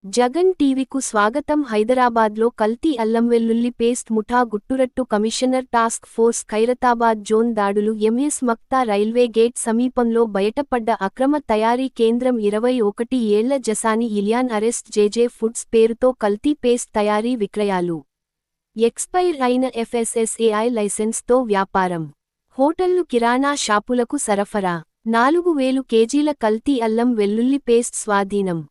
జగన్ టీవీకు స్వాగతం. హైదరాబాద్లో కల్తీ అల్లం వెల్లుల్లి పేస్ట్ ముఠా గుట్టురట్టు. Commissioner task force Khairatabad zone దాడులు. ఎంఎస్ మక్తా రైల్వే గేట్ సమీపంలో బయటపడ్డ అక్రమ తయారీ కేంద్రం. 21 ఏళ్ల జసాని ఇలియాన్ అరెస్ట్. జేజే ఫుడ్స్ పేరుతో కల్తీ పేస్ట్ తయారీ విక్రయాలు. ఎక్స్పైర్ అయిన FSSAI లైసెన్స్తో వ్యాపారం. హోటళ్లు కిరాణా షాపులకు సరఫరా. 4000 కేజీల కల్తీ అల్లం వెల్లుల్లి పేస్ట్ స్వాధీనం.